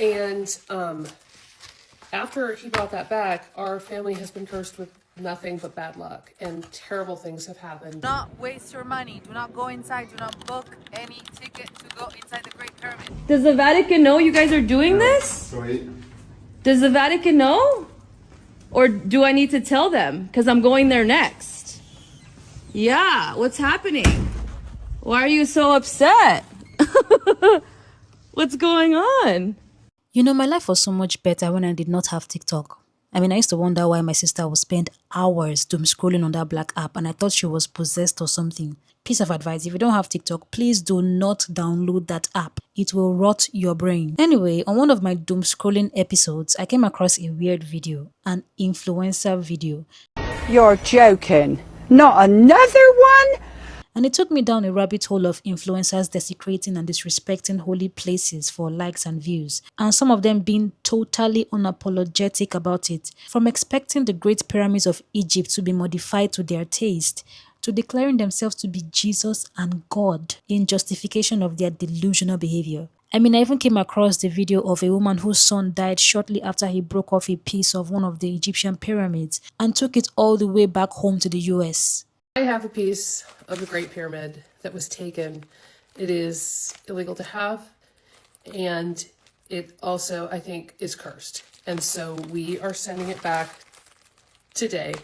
And after he brought that back, our family has been cursed with nothing but bad luck, and terrible things have happened. Do not waste your money. Do not go inside. Do not book any ticket to go inside the Great Pyramid. Does the Vatican know you guys are doing this? Does the Vatican know? Or do I need to tell them? Because I'm going there next. Yeah, what's happening? Why are you so upset? What's going on? You know, my life was so much better when I did not have TikTok. I mean, I used to wonder why my sister would spend hours doom scrolling on that black app, and I thought she was possessed or something. Piece of advice, if you don't have TikTok, please do not download that app. It will rot your brain. Anyway, on one of my doom scrolling episodes, I came across a weird video, an influencer video. You're joking. Not another one? And it took me down a rabbit hole of influencers desecrating and disrespecting holy places for likes and views, and some of them being totally unapologetic about it, from expecting the Great Pyramids of Egypt to be modified to their taste, to declaring themselves to be Jesus and God in justification of their delusional behavior. I mean, I even came across the video of a woman whose son died shortly after he broke off a piece of one of the Egyptian pyramids and took it all the way back home to the US. I have a piece of the Great Pyramid that was taken. It is illegal to have, and it also, I think, is cursed. And so we are sending it back today.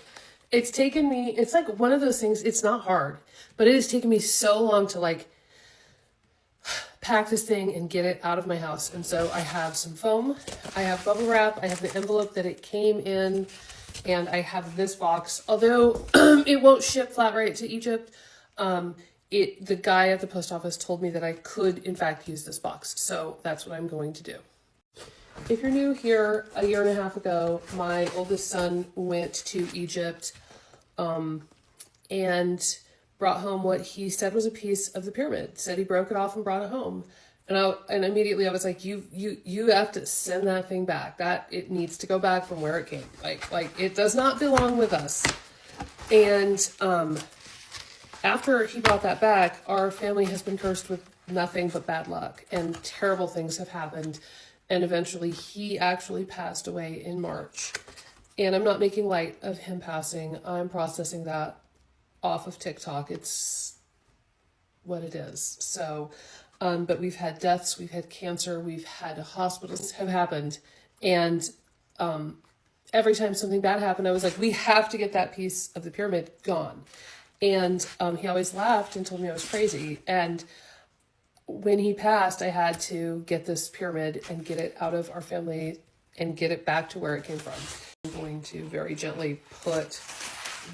It's taken me, it's like one of those things, it's not hard, but it has taken me so long to like pack this thing and get it out of my house. And so I have some foam, I have bubble wrap, I have the envelope that it came in, and I have this box. Although it won't ship flat rate to Egypt, the guy at the post office told me that I could in fact use this box. So that's what I'm going to do. If you're new here, a year and a half ago, my oldest son went to Egypt and brought home what he said was a piece of the pyramid. Said he broke it off and brought it home. And immediately I was like, you have to send that thing back. That it needs to go back from where it came. Like it does not belong with us. And after he brought that back, our family has been cursed with nothing but bad luck, and terrible things have happened. And eventually he actually passed away in March. And I'm not making light of him passing. I'm processing that off of TikTok. It's what it is. So, but we've had deaths, we've had cancer, we've had hospitals have happened. And every time something bad happened, I was like, we have to get that piece of the pyramid gone. And he always laughed and told me I was crazy. And when he passed, I had to get this pyramid and get it out of our family and get it back to where it came from. I'm going to very gently put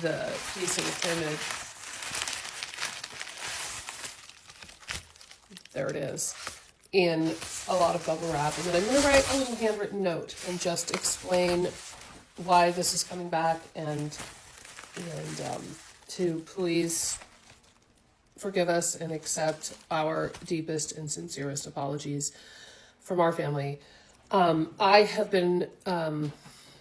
the piece of the pyramid, there it is, in a lot of bubble wrap. And then I'm going to write a little handwritten note and just explain why this is coming back and to please forgive us and accept our deepest and sincerest apologies from our family. I have been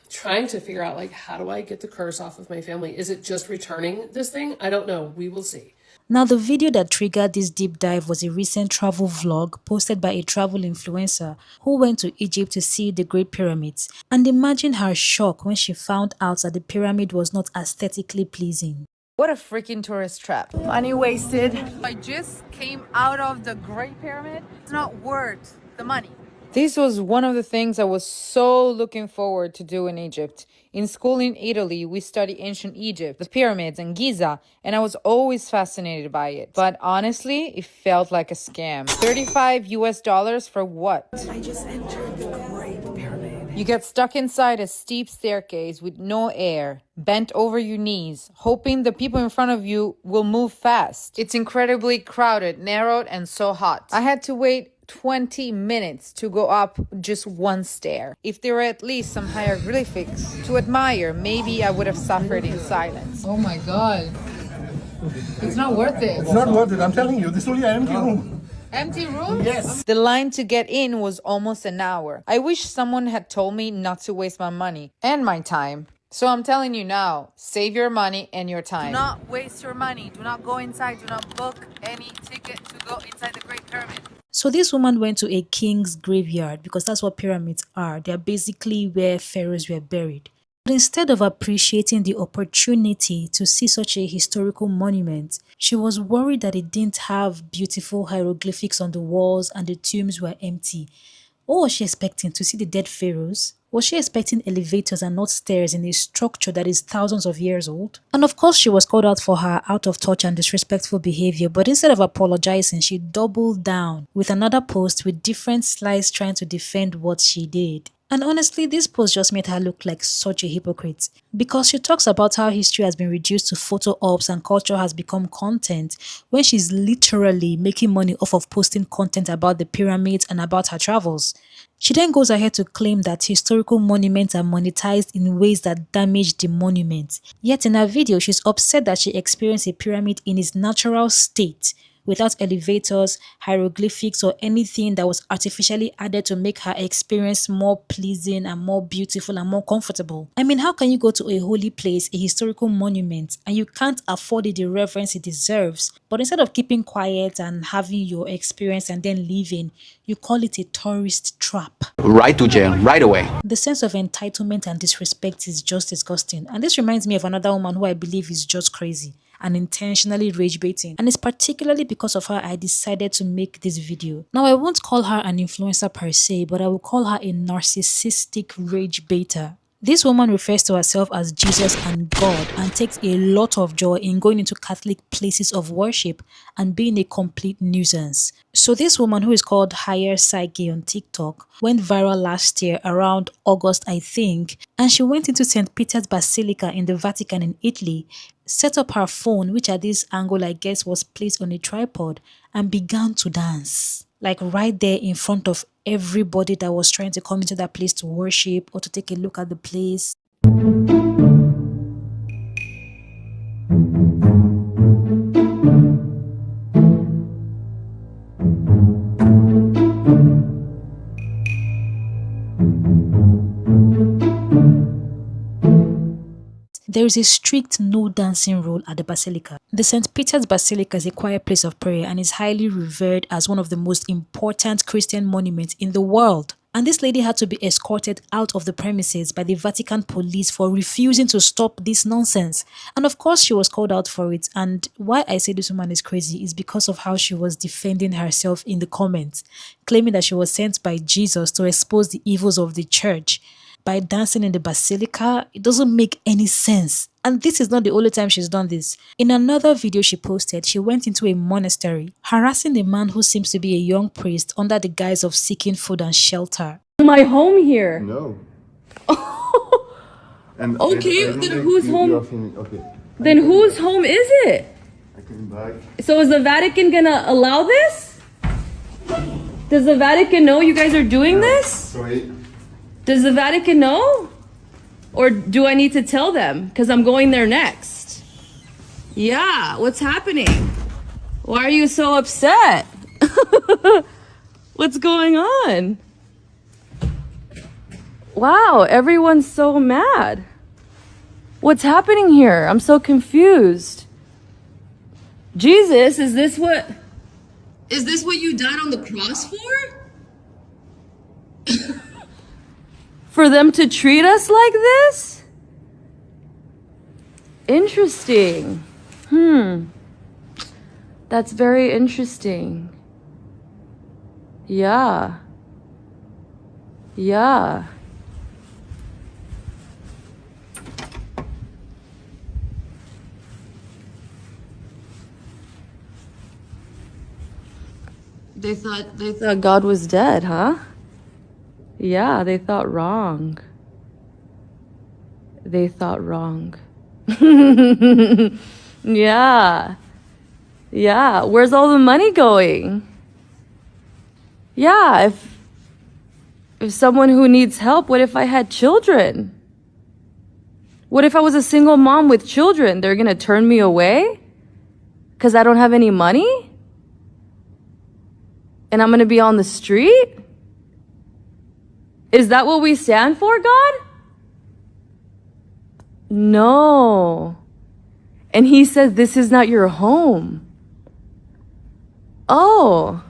trying to figure out, like, how do I get the curse off of my family? Is it just returning this thing? I don't know. We will see. Now, the video that triggered this deep dive was a recent travel vlog posted by a travel influencer who went to Egypt to see the Great Pyramids. And imagine her shock when she found out that the pyramid was not aesthetically pleasing. What a freaking tourist trap. Money wasted. I just came out of the Great Pyramid. It's not worth the money. This was one of the things I was so looking forward to do in Egypt. In school in Italy, we study ancient Egypt, the pyramids and Giza, and I was always fascinated by it. But honestly, it felt like a scam. $35 for what? I just entered the Great Pyramid. You get stuck inside a steep staircase with no air, bent over your knees, hoping the people in front of you will move fast. It's incredibly crowded, narrowed, and so hot. I had to wait 20 minutes to go up just one stair. If there were at least some hieroglyphics to admire, maybe I would have suffered in silence. Oh my God. It's not worth it. It's not worth it. I'm telling you, this is only an empty room. Empty room? Yes. The line to get in was almost an hour. I wish someone had told me not to waste my money and my time. So I'm telling you now, save your money and your time. Do not waste your money. Do not go inside. Do not book any ticket to go inside the Great Pyramid. So this woman went to a king's graveyard because that's what pyramids are. They're basically where pharaohs were buried. But instead of appreciating the opportunity to see such a historical monument, she was worried that it didn't have beautiful hieroglyphics on the walls and the tombs were empty. What was she expecting? To see the dead pharaohs? Was she expecting elevators and not stairs in a structure that is thousands of years old? And of course she was called out for her out of touch and disrespectful behavior, but instead of apologizing, she doubled down with another post with different slides trying to defend what she did. And honestly, this post just made her look like such a hypocrite because she talks about how history has been reduced to photo ops and culture has become content when she's literally making money off of posting content about the pyramids and about her travels. She then goes ahead to claim that historical monuments are monetized in ways that damage the monument. Yet in her video, she's upset that she experienced a pyramid in its natural state, without elevators, hieroglyphics, or anything that was artificially added to make her experience more pleasing and more beautiful and more comfortable. I mean, how can you go to a holy place, a historical monument, and you can't afford it the reverence it deserves, but instead of keeping quiet and having your experience and then leaving, you call it a tourist trap? Right to jail, right away. The sense of entitlement and disrespect is just disgusting. And this reminds me of another woman who I believe is just crazy and intentionally rage baiting, and it's particularly because of her I decided to make this video. Now I won't call her an influencer per se, but I will call her a narcissistic rage baiter. This woman refers to herself as Jesus and God and takes a lot of joy in going into Catholic places of worship and being a complete nuisance. So this woman, who is called Higher Psyche on TikTok, went viral last year around August I think, and she went into St. Peter's Basilica in the Vatican in Italy, set up her phone, which at this angle I guess was placed on a tripod, and began to dance. Like right there in front of everybody that was trying to come into that place to worship or to take a look at the place. There is a strict no dancing rule at the Basilica. The St. Peter's Basilica is a quiet place of prayer and is highly revered as one of the most important Christian monuments in the world. And this lady had to be escorted out of the premises by the Vatican police for refusing to stop this nonsense. And of course she was called out for it, and why I say this woman is crazy is because of how she was defending herself in the comments, claiming that she was sent by Jesus to expose the evils of the church. By dancing in the Basilica, it doesn't make any sense. And this is not the only time she's done this. In another video she posted, she went into a monastery, harassing a man who seems to be a young priest under the guise of seeking food and shelter. My home here. No. And Okay, I don't then think whose you home? are feeling- okay. Then whose home is it? I came back. So is the Vatican gonna allow this? Does the Vatican know you guys are doing this? Sorry. Does the Vatican know? Or do I need to tell them? Because I'm going there next. Yeah, what's happening? Why are you so upset? What's going on? Wow, everyone's so mad. What's happening here? I'm so confused. Jesus, is this what you died on the cross for? For them to treat us like this? Interesting. That's very interesting. Yeah. Yeah. They thought God was dead, huh? Yeah, they thought wrong. They thought wrong. Yeah. Yeah, where's all the money going? Yeah, if someone who needs help, what if I had children? What if I was a single mom with children? They're gonna turn me away? 'Cause I don't have any money? And I'm gonna be on the street? Is that what we stand for, God? No. And he says, this is not your home. Oh.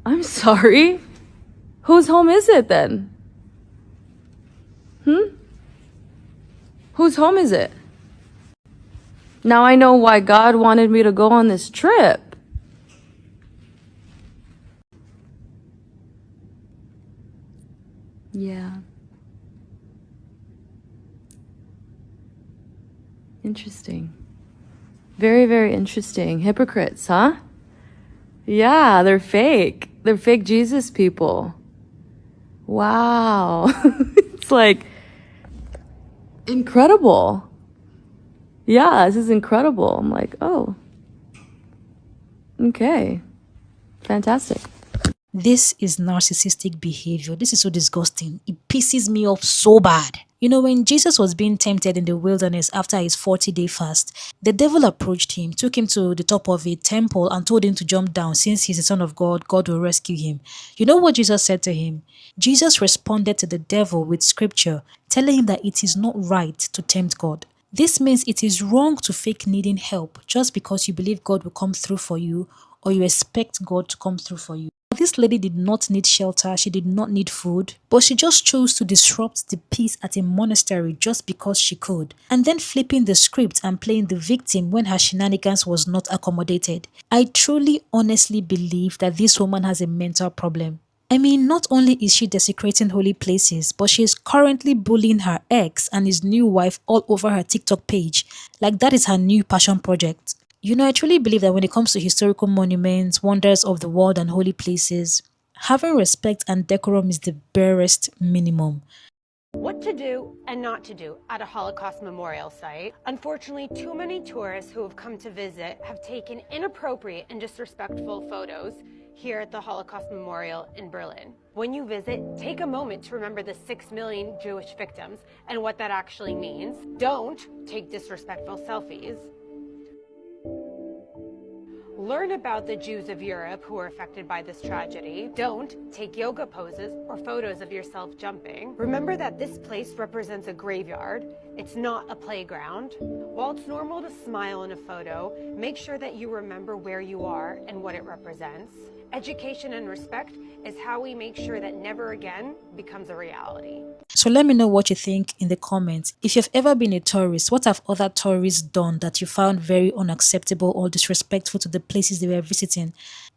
I'm sorry. Whose home is it then? Whose home is it? Now I know why God wanted me to go on this trip. Yeah. Interesting. Very, very interesting. Hypocrites, huh? Yeah, they're fake. They're fake Jesus people. Wow. It's like incredible. Yeah, this is incredible. I'm like, oh, okay. Fantastic. This is narcissistic behavior. This is so disgusting. It pisses me off so bad. You know, when Jesus was being tempted in the wilderness after his 40-day fast, the devil approached him, took him to the top of a temple and told him to jump down. Since he's the son of God, God will rescue him. You know what Jesus said to him? Jesus responded to the devil with scripture, telling him that it is not right to tempt God. This means it is wrong to fake needing help just because you believe God will come through for you or you expect God to come through for you. This lady did not need shelter, she did not need food, but she just chose to disrupt the peace at a monastery just because she could, and then flipping the script and playing the victim when her shenanigans was not accommodated. I truly, honestly believe that this woman has a mental problem. I mean, not only is she desecrating holy places, but she is currently bullying her ex and his new wife all over her TikTok page, like that is her new passion project. You know, I truly believe that when it comes to historical monuments, wonders of the world and holy places, having respect and decorum is the barest minimum. What to do and not to do at a Holocaust memorial site. Unfortunately, too many tourists who have come to visit have taken inappropriate and disrespectful photos here at the Holocaust Memorial in Berlin. When you visit, take a moment to remember the 6 million Jewish victims and what that actually means. Don't take disrespectful selfies. Learn about the Jews of Europe who were affected by this tragedy. Don't take yoga poses or photos of yourself jumping. Remember that this place represents a graveyard. It's not a playground. While it's normal to smile in a photo, make sure that you remember where you are and what it represents. Education and respect is how we make sure that never again becomes a reality. So let me know what you think in the comments. If you've ever been a tourist, what have other tourists done that you found very unacceptable or disrespectful to the places they were visiting?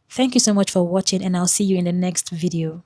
Thank you so much for watching, and I'll see you in the next video.